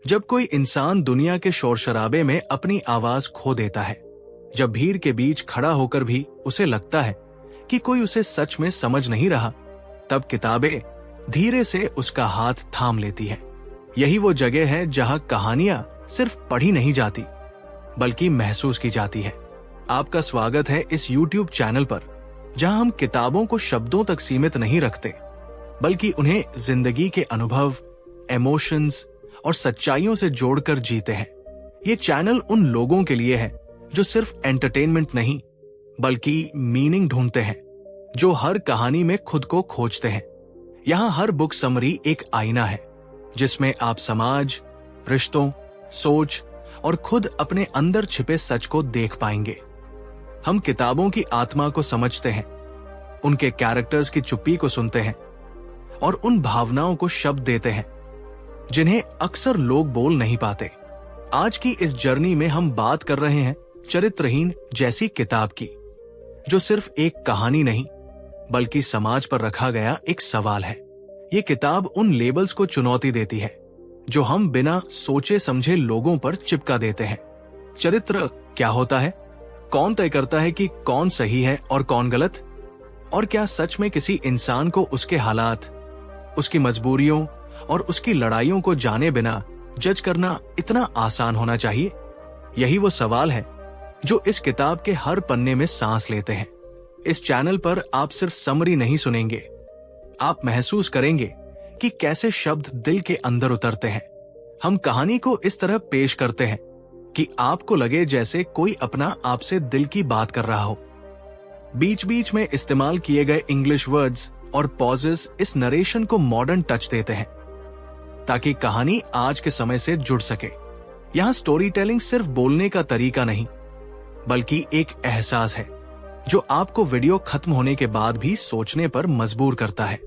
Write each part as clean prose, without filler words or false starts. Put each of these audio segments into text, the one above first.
जब कोई इंसान दुनिया के शोर शराबे में अपनी आवाज खो देता है, जब भीड़ के बीच खड़ा होकर भी उसे लगता है कि कोई उसे सच में समझ नहीं रहा, तब किताबें धीरे से उसका हाथ थाम लेती है। यही वो जगह है जहां कहानियां सिर्फ पढ़ी नहीं जाती बल्कि महसूस की जाती है। आपका स्वागत है इस YouTube चैनल पर, जहां हम किताबों को शब्दों तक सीमित नहीं रखते बल्कि उन्हें जिंदगी के अनुभव, इमोशंस और सच्चाइयों से जोड़कर जीते हैं। ये चैनल उन लोगों के लिए है जो सिर्फ एंटरटेनमेंट नहीं बल्कि मीनिंग ढूंढते हैं, जो हर कहानी में खुद को खोजते हैं। यहाँ हर बुक समरी एक आईना है जिसमें आप समाज, रिश्तों, सोच और खुद अपने अंदर छिपे सच को देख पाएंगे। हम किताबों की आत्मा को समझते हैं, उनके कैरेक्टर्स की चुप्पी को सुनते हैं और उन भावनाओं को शब्द देते हैं जिन्हें अक्सर लोग बोल नहीं पाते। आज की इस जर्नी में हम बात कर रहे हैं चरित्रहीन जैसी किताब की, जो सिर्फ एक कहानी नहीं बल्कि समाज पर रखा गया एक सवाल है। ये किताब उन लेबल्स को चुनौती देती है जो हम बिना सोचे समझे लोगों पर चिपका देते हैं। चरित्र क्या होता है? कौन तय करता है कि कौन सही है और कौन गलत? और क्या सच में किसी इंसान को उसके हालात, उसकी मजबूरियों और उसकी लड़ाइयों को जाने बिना जज करना इतना आसान होना चाहिए? यही वो सवाल है जो इस किताब के हर पन्ने में सांस लेते हैं। इस चैनल पर आप सिर्फ समरी नहीं सुनेंगे, आप महसूस करेंगे कि कैसे शब्द दिल के अंदर उतरते हैं। हम कहानी को इस तरह पेश करते हैं कि आपको लगे जैसे कोई अपना आपसे दिल की बात कर रहा हो। बीच बीच में इस्तेमाल किए गए इंग्लिश वर्ड्स और पॉजेस इस नरेशन को मॉडर्न टच देते हैं ताकि कहानी आज के समय से जुड़ सके। यहाँ स्टोरी टेलिंग सिर्फ बोलने का तरीका नहीं बल्कि एक एहसास है जो आपको वीडियो खत्म होने के बाद भी सोचने पर मजबूर करता है।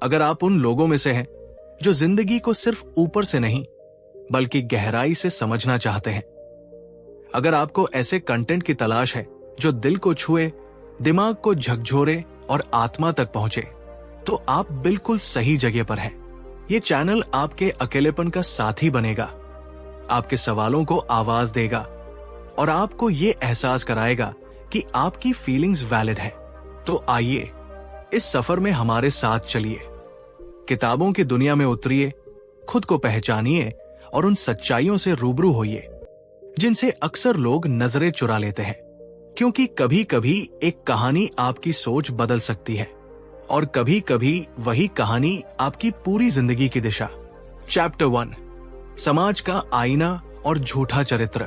अगर आप उन लोगों में से हैं जो जिंदगी को सिर्फ ऊपर से नहीं बल्कि गहराई से समझना चाहते हैं, अगर आपको ऐसे कंटेंट की तलाश है जो दिल को छुए, दिमाग को झकझोरे और आत्मा तक पहुंचे, तो आप बिल्कुल सही जगह पर हैं। ये चैनल आपके अकेलेपन का साथी बनेगा, आपके सवालों को आवाज देगा और आपको ये एहसास कराएगा कि आपकी फीलिंग्स वैलिड है। तो आइए इस सफर में हमारे साथ चलिए, किताबों की दुनिया में उतरिए, खुद को पहचानिए और उन सच्चाइयों से रूबरू होइए जिनसे अक्सर लोग नजरें चुरा लेते हैं। क्योंकि कभी कभी एक कहानी आपकी सोच बदल सकती है और कभी कभी वही कहानी आपकी पूरी जिंदगी की दिशा। चैप्टर 1, समाज का आईना और झूठा चरित्र।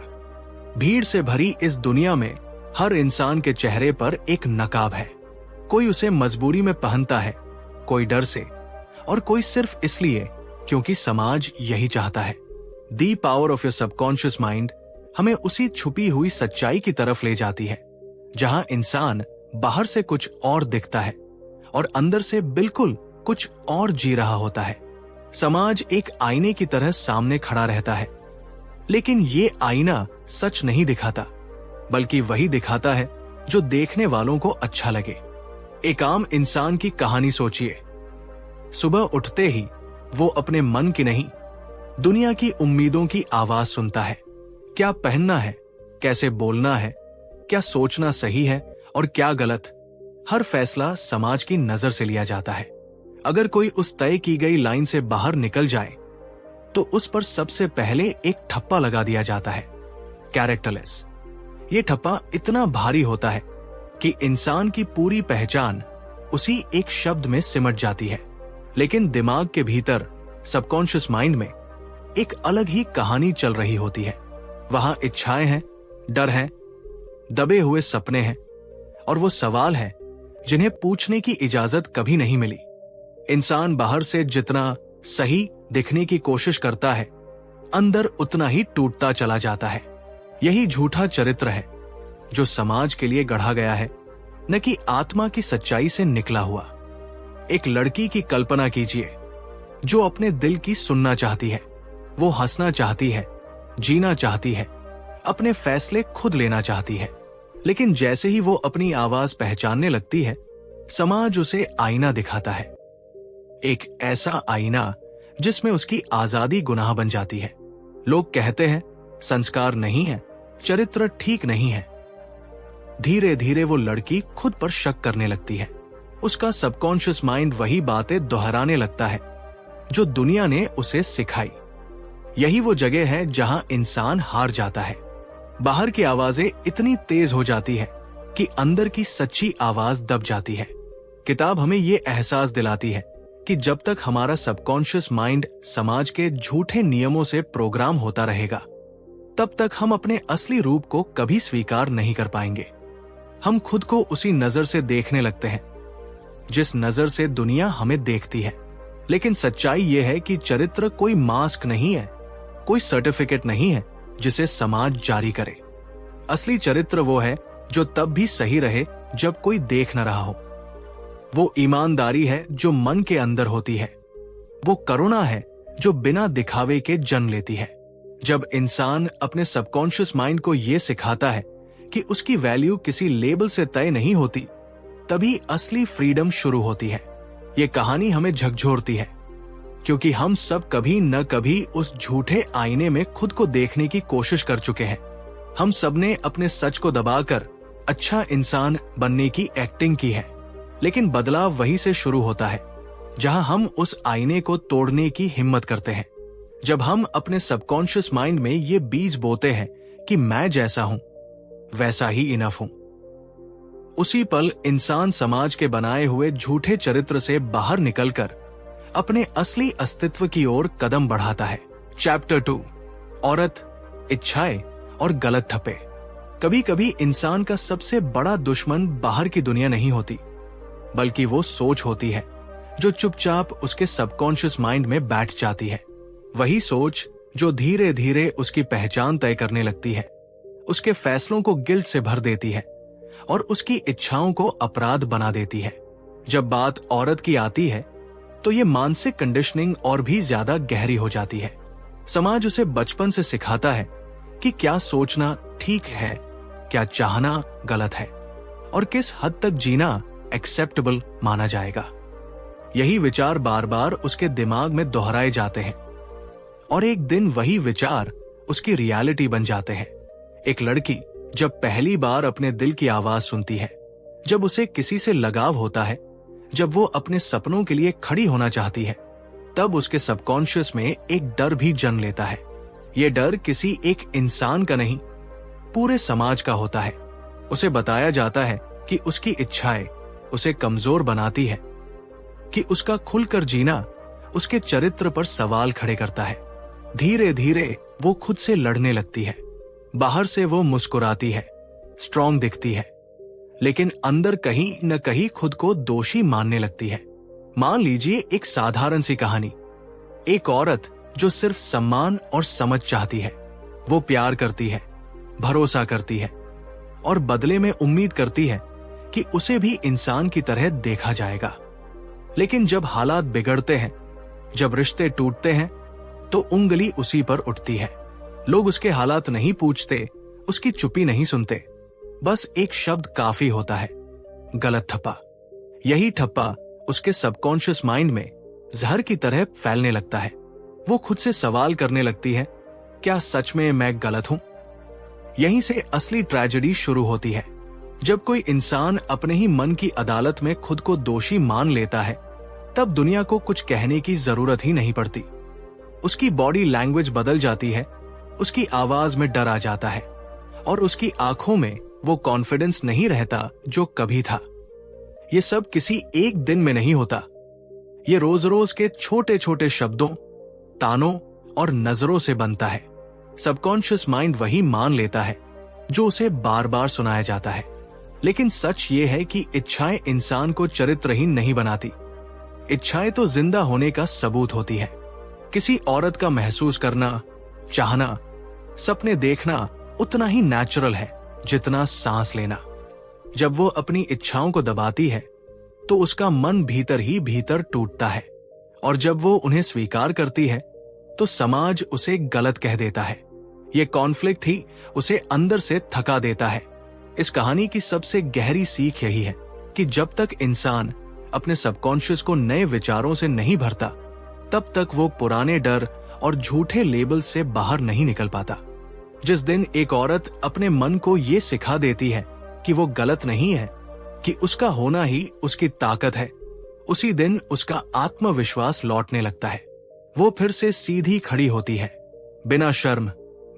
भीड़ से भरी इस दुनिया में हर इंसान के चेहरे पर एक नकाब है। कोई उसे मजबूरी में पहनता है, कोई डर से और कोई सिर्फ इसलिए क्योंकि समाज यही चाहता है। The power of your subconscious mind हमें उसी छुपी हुई सच्चाई की तरफ ले जाती है जहां इंसान बाहर से कुछ और दिखता है और अंदर से बिल्कुल कुछ और जी रहा होता है। समाज एक आईने की तरह सामने खड़ा रहता है, लेकिन ये आईना सच नहीं दिखाता बल्कि वही दिखाता है जो देखने वालों को अच्छा लगे। एक आम इंसान की कहानी सोचिए। सुबह उठते ही वो अपने मन की नहीं, दुनिया की उम्मीदों की आवाज सुनता है। क्या पहनना है, कैसे बोलना है, क्या सोचना सही है और क्या गलत, हर फैसला समाज की नजर से लिया जाता है। अगर कोई उस तय की गई लाइन से बाहर निकल जाए तो उस पर सबसे पहले एक ठप्पा लगा दिया जाता है, कैरेक्टरलेस। ये ठप्पा इतना भारी होता है कि इंसान की पूरी पहचान उसी एक शब्द में सिमट जाती है। लेकिन दिमाग के भीतर, सबकॉन्शियस माइंड में एक अलग ही कहानी चल रही होती है। वहां इच्छाएं हैं, डर है, दबे हुए सपने हैं और वो सवाल है जिन्हें पूछने की इजाजत कभी नहीं मिली। इंसान बाहर से जितना सही दिखने की कोशिश करता है, अंदर उतना ही टूटता चला जाता है। यही झूठा चरित्र है जो समाज के लिए गढ़ा गया है, न कि आत्मा की सच्चाई से निकला हुआ। एक लड़की की कल्पना कीजिए जो अपने दिल की सुनना चाहती है। वो हंसना चाहती है, जीना चाहती है, अपने फैसले खुद लेना चाहती है। लेकिन जैसे ही वो अपनी आवाज पहचानने लगती है, समाज उसे आईना दिखाता है। एक ऐसा आईना जिसमें उसकी आजादी गुनाह बन जाती है। लोग कहते हैं संस्कार नहीं है, चरित्र ठीक नहीं है। धीरे धीरे वो लड़की खुद पर शक करने लगती है। उसका सबकॉन्शियस माइंड वही बातें दोहराने लगता है जो दुनिया ने उसे सिखाई। यही वो जगह है जहां इंसान हार जाता है। बाहर की आवाजें इतनी तेज हो जाती है कि अंदर की सच्ची आवाज दब जाती है। किताब हमें ये एहसास दिलाती है कि जब तक हमारा सबकॉन्शियस माइंड समाज के झूठे नियमों से प्रोग्राम होता रहेगा, तब तक हम अपने असली रूप को कभी स्वीकार नहीं कर पाएंगे। हम खुद को उसी नजर से देखने लगते हैं जिस नजर से दुनिया हमें देखती है। लेकिन सच्चाई यह है कि चरित्र कोई मास्क नहीं है, कोई सर्टिफिकेट नहीं है जिसे समाज जारी करे। असली चरित्र वो है जो तब भी सही रहे जब कोई देख न रहा हो। वो ईमानदारी है जो मन के अंदर होती है। वो करुणा है जो बिना दिखावे के जन्म लेती है। जब इंसान अपने सबकॉन्शियस माइंड को ये सिखाता है कि उसकी वैल्यू किसी लेबल से तय नहीं होती, तभी असली फ्रीडम शुरू होती है। ये कहानी हमें झकझोरती है क्योंकि हम सब कभी न कभी उस झूठे आईने में खुद को देखने की कोशिश कर चुके हैं। हम सब ने अपने सच को दबाकर अच्छा इंसान बनने की एक्टिंग की है, लेकिन बदलाव वहीं से शुरू होता है जहां हम उस आईने को तोड़ने की हिम्मत करते हैं। जब हम अपने सबकॉन्शियस माइंड में ये बीज बोते हैं कि मैं जैसा हूं वैसा ही इनफ हूं, उसी पल इंसान समाज के बनाए हुए झूठे चरित्र से बाहर निकलकर अपने असली अस्तित्व की ओर कदम बढ़ाता है। चैप्टर 2, औरत, इच्छाएं और गलत थप्पे। कभी कभी इंसान का सबसे बड़ा दुश्मन बाहर की दुनिया नहीं होती, बल्कि वो सोच होती है जो चुपचाप उसके सबकॉन्शियस माइंड में बैठ जाती है। वही सोच जो धीरे धीरे उसकी पहचान तय करने लगती है, उसके फैसलों को गिल्ट से भर देती है और उसकी इच्छाओं को अपराध बना देती है। जब बात औरत की आती है तो ये मानसिक कंडीशनिंग और भी ज्यादा गहरी हो जाती है। समाज उसे बचपन से सिखाता है कि क्या सोचना ठीक है, क्या चाहना गलत है और किस हद तक जीना एक्सेप्टेबल माना जाएगा। यही विचार बार बार उसके दिमाग में दोहराए जाते हैं और एक दिन वही विचार उसकी रियलिटी बन जाते हैं। एक लड़की जब पहली बार अपने दिल की आवाज सुनती है, जब उसे किसी से लगाव होता है, जब वो अपने सपनों के लिए खड़ी होना चाहती है, तब उसके सबकॉन्शियस में एक डर भी जन्म लेता है। ये डर किसी एक इंसान का नहीं, पूरे समाज का होता है। उसे बताया जाता है कि उसकी इच्छाएं उसे कमजोर बनाती है, कि उसका खुलकर जीना उसके चरित्र पर सवाल खड़े करता है। धीरे धीरे वो खुद से लड़ने लगती है। बाहर से वो मुस्कुराती है, स्ट्रॉन्ग दिखती है, लेकिन अंदर कहीं न कहीं खुद को दोषी मानने लगती है। मान लीजिए एक साधारण सी कहानी। एक औरत जो सिर्फ सम्मान और समझ चाहती है। वो प्यार करती है, भरोसा करती है और बदले में उम्मीद करती है कि उसे भी इंसान की तरह देखा जाएगा। लेकिन जब हालात बिगड़ते हैं, जब रिश्ते टूटते हैं, तो उंगली उसी पर उठती है। लोग उसके हालात नहीं पूछते, उसकी चुप्पी नहीं सुनते। बस एक शब्द काफी होता है, गलत ठप्पा। यही ठप्पा उसके सबकॉन्शियस माइंड में जहर की तरह फैलने लगता है। वो खुद से सवाल करने लगती है, क्या सच में मैं गलत हूं? यहीं से असली ट्रेजेडी शुरू होती है। जब कोई इंसान अपने ही मन की अदालत में खुद को दोषी मान लेता है, तब दुनिया को कुछ कहने की जरूरत ही नहीं पड़ती। उसकी बॉडी लैंग्वेज बदल जाती है, उसकी आवाज में डर आ जाता है और उसकी आंखों में वो कॉन्फिडेंस नहीं रहता जो कभी था। ये सब किसी एक दिन में नहीं होता। ये रोज रोज के छोटे छोटे शब्दों, तानों और नजरों से बनता है। सबकॉन्शियस माइंड वही मान लेता है जो उसे बार बार सुनाया जाता है। लेकिन सच ये है कि इच्छाएं इंसान को चरित्रहीन नहीं बनाती। इच्छाएं तो जिंदा होने का सबूत होती है। किसी औरत का महसूस करना, चाहना, सपने देखना उतना ही नेचुरल है जितना सांस लेना। जब वो अपनी इच्छाओं को दबाती है तो उसका मन भीतर ही भीतर टूटता है, और जब वो उन्हें स्वीकार करती है तो समाज उसे गलत कह देता है। ये कॉन्फ्लिक्ट ही उसे अंदर से थका देता है। इस कहानी की सबसे गहरी सीख यही है कि जब तक इंसान अपने सबकॉन्शियस को नए विचारों से नहीं भरता, तब तक वो पुराने डर और झूठे लेबल से बाहर नहीं निकल पाता। जिस दिन एक औरत अपने मन को ये सिखा देती है कि वो गलत नहीं है, कि उसका होना ही उसकी ताकत है, उसी दिन उसका आत्मविश्वास लौटने लगता है। वो फिर से सीधी खड़ी होती है, बिना शर्म,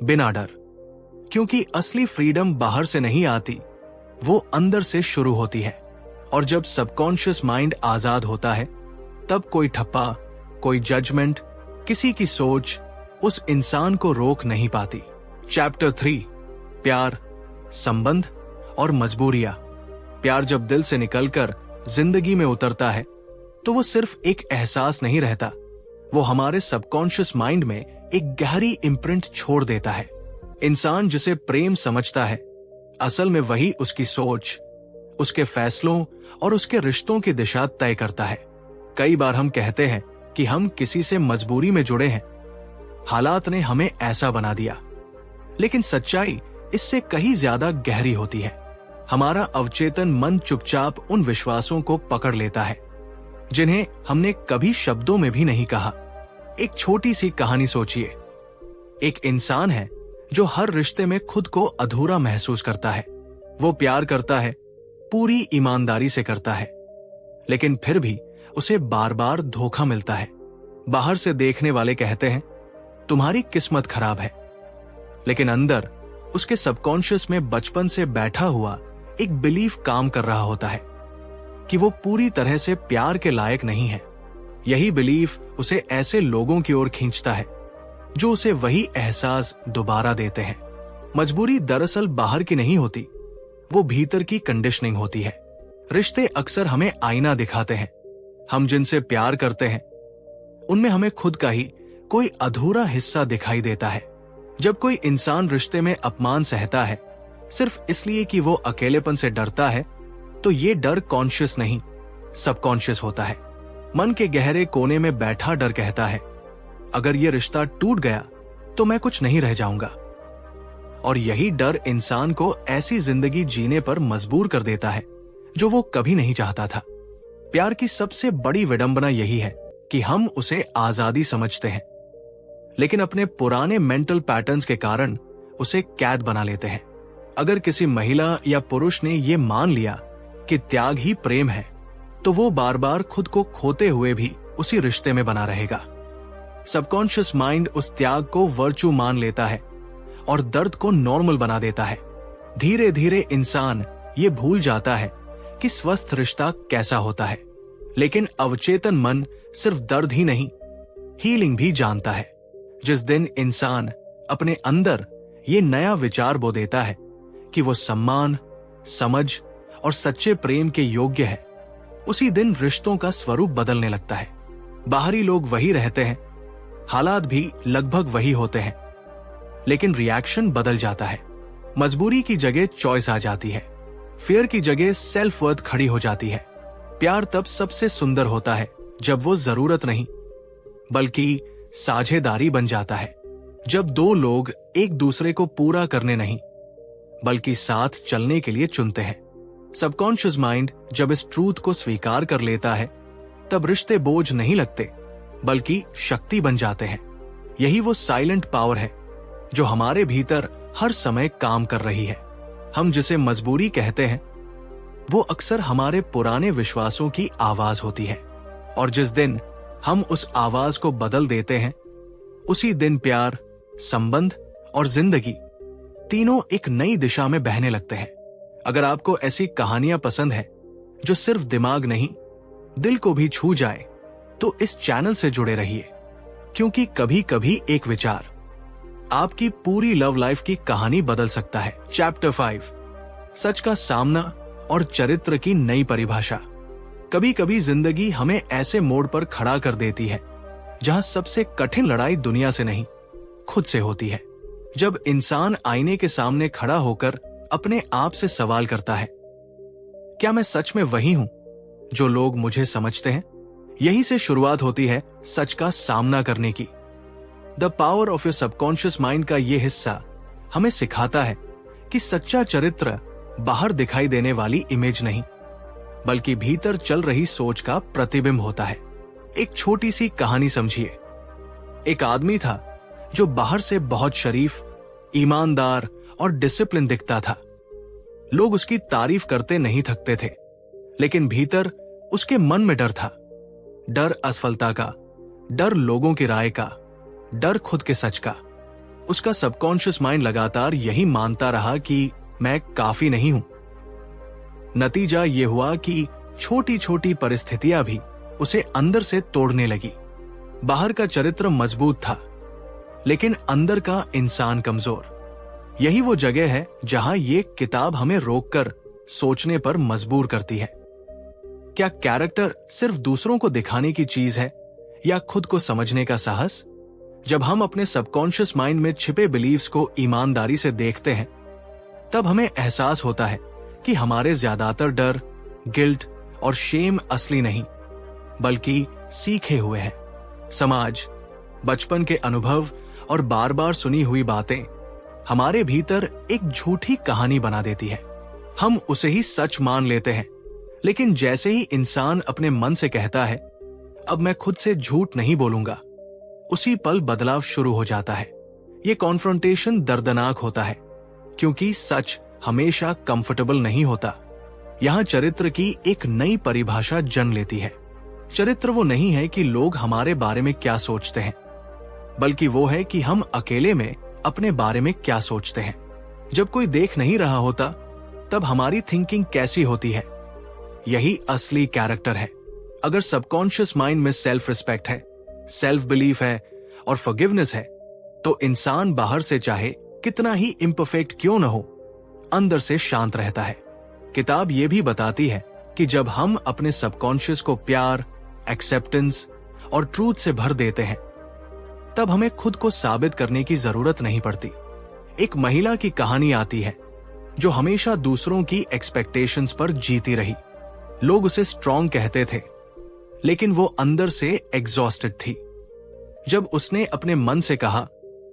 बिना डर। क्योंकि असली फ्रीडम बाहर से नहीं आती, वो अंदर से शुरू होती है। और जब सबकॉन्शियस माइंड आजाद होता है, तब कोई ठप्पा, कोई जजमेंट, किसी की सोच उस इंसान को रोक नहीं पाती। चैप्टर 3, प्यार, संबंध और मजबूरियां। प्यार जब दिल से निकलकर जिंदगी में उतरता है, तो वो सिर्फ एक एहसास नहीं रहता, वो हमारे सबकॉन्शियस माइंड में एक गहरी इम्प्रिंट छोड़ देता है। इंसान जिसे प्रेम समझता है, असल में वही उसकी सोच, उसके फैसलों और उसके रिश्तों की दिशा तय करता है। कई बार हम कहते हैं कि हम किसी से मजबूरी में जुड़े हैं, हालात ने हमें ऐसा बना दिया, लेकिन सच्चाई इससे कहीं ज्यादा गहरी होती है। हमारा अवचेतन मन चुपचाप उन विश्वासों को पकड़ लेता है जिन्हें हमने कभी शब्दों में भी नहीं कहा। एक छोटी सी कहानी सोचिए। एक इंसान है जो हर रिश्ते में खुद को अधूरा महसूस करता है। वो प्यार करता है, पूरी ईमानदारी से करता है, लेकिन फिर भी उसे बार बार धोखा मिलता है। बाहर से देखने वाले कहते हैं, तुम्हारी किस्मत खराब है, लेकिन अंदर उसके सबकॉन्शियस में बचपन से बैठा हुआ एक बिलीफ काम कर रहा होता है कि वो पूरी तरह से प्यार के लायक नहीं है। यही बिलीफ उसे ऐसे लोगों की ओर खींचता है जो उसे वही एहसास दोबारा देते हैं। मजबूरी दरअसल बाहर की नहीं होती, वो भीतर की कंडीशनिंग होती है। रिश्ते अक्सर हमें आईना दिखाते हैं। हम जिनसे प्यार करते हैं, उनमें हमें खुद का ही कोई अधूरा हिस्सा दिखाई देता है। जब कोई इंसान रिश्ते में अपमान सहता है सिर्फ इसलिए कि वो अकेलेपन से डरता है, तो ये डर कॉन्शियस नहीं, सबकॉन्शियस होता है। मन के गहरे कोने में बैठा डर कहता है, अगर ये रिश्ता टूट गया तो मैं कुछ नहीं रह जाऊंगा। और यही डर इंसान को ऐसी जिंदगी जीने पर मजबूर कर देता है जो वो कभी नहीं चाहता था। प्यार की सबसे बड़ी विडंबना यही है कि हम उसे आजादी समझते हैं, लेकिन अपने पुराने मेंटल पैटर्न्स के कारण उसे कैद बना लेते हैं। अगर किसी महिला या पुरुष ने ये मान लिया कि त्याग ही प्रेम है, तो वो बार बार खुद को खोते हुए भी उसी रिश्ते में बना रहेगा। सबकॉन्शियस माइंड उस त्याग को वर्चू मान लेता है और दर्द को नॉर्मल बना देता है। धीरे धीरे इंसान ये भूल जाता है कि स्वस्थ रिश्ता कैसा होता है, लेकिन अवचेतन मन सिर्फ दर्द ही नहीं, हीलिंग भी जानता है। जिस दिन इंसान अपने अंदर ये नया विचार बो देता है कि वो सम्मान, समझ और सच्चे प्रेम के योग्य है, उसी दिन रिश्तों का स्वरूप बदलने लगता है। बाहरी लोग वही रहते हैं, हालात भी लगभग वही होते हैं, लेकिन रिएक्शन बदल जाता है। मजबूरी की जगह चॉइस आ जाती है, फियर की जगह सेल्फ वर्थ खड़ी हो जाती है। प्यार तब सबसे सुंदर होता है जब वो जरूरत नहीं बल्कि साझेदारी बन जाता है। जब दो लोग एक दूसरे को पूरा करने नहीं बल्कि साथ चलने के लिए चुनते हैं। सबकॉन्शियस माइंड जब इस ट्रूथ को स्वीकार कर लेता है, तब रिश्ते बोझ नहीं लगते बल्कि शक्ति बन जाते हैं। यही वो साइलेंट पावर है जो हमारे भीतर हर समय काम कर रही है। हम जिसे मजबूरी कहते हैं, वो अक्सर हमारे पुराने विश्वासों की आवाज होती है, और जिस दिन हम उस आवाज को बदल देते हैं, उसी दिन प्यार, संबंध और जिंदगी तीनों एक नई दिशा में बहने लगते हैं। अगर आपको ऐसी कहानियां पसंद है जो सिर्फ दिमाग नहीं, दिल को भी छू जाए, तो इस चैनल से जुड़े रहिए, क्योंकि कभी कभी एक विचार आपकी पूरी लव लाइफ की कहानी बदल सकता है। चैप्टर 5, सच का सामना और चरित्र की नई परिभाषा। कभी कभी जिंदगी हमें ऐसे मोड़ पर खड़ा कर देती है जहां सबसे कठिन लड़ाई दुनिया से नहीं, खुद से होती है। जब इंसान आईने के सामने खड़ा होकर अपने आप से सवाल करता है, क्या मैं सच में वही हूं जो लोग मुझे समझते हैं? यही से शुरुआत होती है सच का सामना करने की। The power of your subconscious mind का यह हिस्सा हमें सिखाता है कि सच्चा चरित्र बाहर दिखाई देने वाली इमेज नहीं, बल्कि भीतर चल रही सोच का प्रतिबिंब होता है। एक छोटी सी कहानी समझिए। एक आदमी था जो बाहर से बहुत शरीफ, ईमानदार और डिसिप्लिन दिखता था। लोग उसकी तारीफ करते नहीं थकते थे, लेकिन भीतर उसके मन में डर था। डर असफलता का, डर लोगों की राय का, डर खुद के सच का। उसका सबकॉन्शियस माइंड लगातार यही मानता रहा कि मैं काफी नहीं हूं। नतीजा यह हुआ कि छोटी छोटी परिस्थितियां भी उसे अंदर से तोड़ने लगी। बाहर का चरित्र मजबूत था, लेकिन अंदर का इंसान कमजोर। यही वो जगह है जहां ये किताब हमें रोककर सोचने पर मजबूर करती है। क्या कैरेक्टर सिर्फ दूसरों को दिखाने की चीज है या खुद को समझने का साहस? जब हम अपने सबकॉन्शियस माइंड में छिपे बिलीव्स को ईमानदारी से देखते हैं, तब हमें एहसास होता है कि हमारे ज्यादातर डर, गिल्ट और शेम असली नहीं, बल्कि सीखे हुए हैं। समाज, बचपन के अनुभव और बार बार सुनी हुई बातें हमारे भीतर एक झूठी कहानी बना देती है। हम उसे ही सच मान लेते हैं, लेकिन जैसे ही इंसान अपने मन से कहता है, अब मैं खुद से झूठ नहीं बोलूंगा, उसी पल बदलाव शुरू हो जाता है। ये कॉन्फ्रंटेशन दर्दनाक होता है, क्योंकि सच हमेशा कंफर्टेबल नहीं होता। यहां चरित्र की एक नई परिभाषा जन्म लेती है। चरित्र वो नहीं है कि लोग हमारे बारे में क्या सोचते हैं, बल्कि वो है कि हम अकेले में अपने बारे में क्या सोचते हैं। जब कोई देख नहीं रहा होता, तब हमारी थिंकिंग कैसी होती है, यही असली कैरेक्टर है। अगर सबकॉन्शियस माइंड में सेल्फ रिस्पेक्ट है, सेल्फ बिलीफ है और फॉरगिवनेस है, तो इंसान बाहर से चाहे कितना ही इम्परफेक्ट क्यों न हो, अंदर से शांत रहता है। किताब ये भी बताती है कि जब हम अपने सबकॉन्शियस को प्यार, एक्सेप्टेंस और ट्रूथ से भर देते हैं, तब हमें खुद को साबित करने की जरूरत नहीं पड़ती। एक महिला की कहानी आती है जो हमेशा दूसरों की एक्सपेक्टेशंस पर जीती रही। लोग उसे स्ट्रॉन्ग कहते थे, लेकिन वो अंदर से एग्जॉस्टेड थी। जब उसने अपने मन से कहा,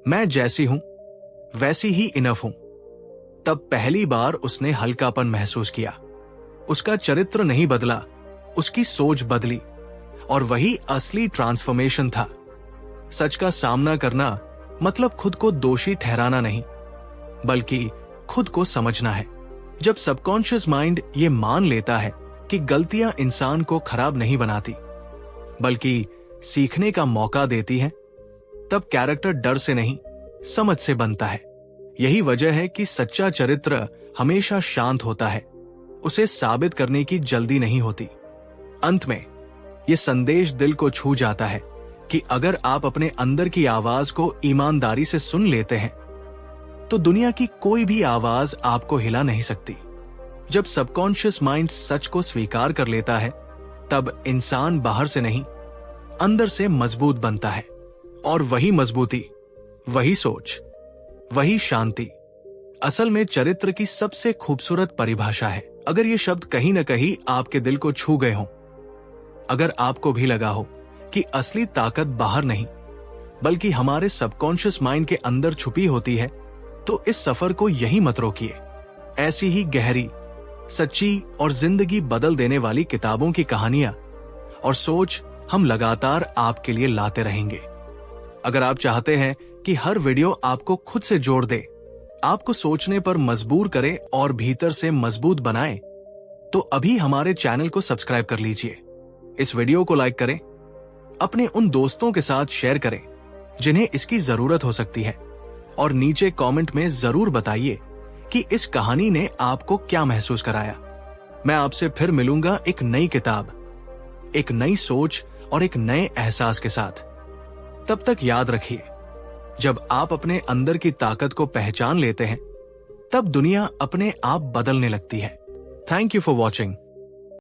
मैं जैसी हूं वैसी ही इनफ हूं, तब पहली बार उसने हल्कापन महसूस किया। उसका चरित्र नहीं बदला, उसकी सोच बदली, और वही असली ट्रांसफॉर्मेशन था। सच का सामना करना मतलब खुद को दोषी ठहराना नहीं, बल्कि खुद को समझना है। जब सबकॉन्शियस माइंड ये मान लेता है कि गलतियां इंसान को खराब नहीं बनाती, बल्कि सीखने का मौका देती हैं, तब कैरेक्टर डर से नहीं, समझ से बनता है। यही वजह है कि सच्चा चरित्र हमेशा शांत होता है, उसे साबित करने की जल्दी नहीं होती। अंत में यह संदेश दिल को छू जाता है कि अगर आप अपने अंदर की आवाज को ईमानदारी से सुन लेते हैं, तो दुनिया की कोई भी आवाज आपको हिला नहीं सकती। जब सबकॉन्शियस माइंड सच को स्वीकार कर लेता है, तब इंसान बाहर से नहीं, अंदर से मजबूत बनता है। और वही मजबूती, वही सोच, वही शांति असल में चरित्र की सबसे खूबसूरत परिभाषा है। अगर ये शब्द कहीं न कहीं आपके दिल को छू गए हों, अगर आपको भी लगा हो कि असली ताकत बाहर नहीं, बल्कि हमारे सबकॉन्शियस माइंड के अंदर छुपी होती है, तो इस सफर को यही मत रोकिए। ऐसी ही गहरी, सच्ची और जिंदगी बदल देने वाली किताबों की कहानियां और सोच हम लगातार आपके लिए लाते रहेंगे। अगर आप चाहते हैं कि हर वीडियो आपको खुद से जोड़ दे, आपको सोचने पर मजबूर करे और भीतर से मजबूत बनाए, तो अभी हमारे चैनल को सब्सक्राइब कर लीजिए। इस वीडियो को लाइक करें, अपने उन दोस्तों के साथ शेयर करें जिन्हें इसकी जरूरत हो सकती है, और नीचे कमेंट में जरूर बताइए कि इस कहानी ने आपको क्या महसूस कराया। मैं आपसे फिर मिलूंगा एक नई किताब, एक नई सोच और एक नए एहसास के साथ। तब तक याद रखिए, जब आप अपने अंदर की ताकत को पहचान लेते हैं, तब दुनिया अपने आप बदलने लगती है। Thank you for watching.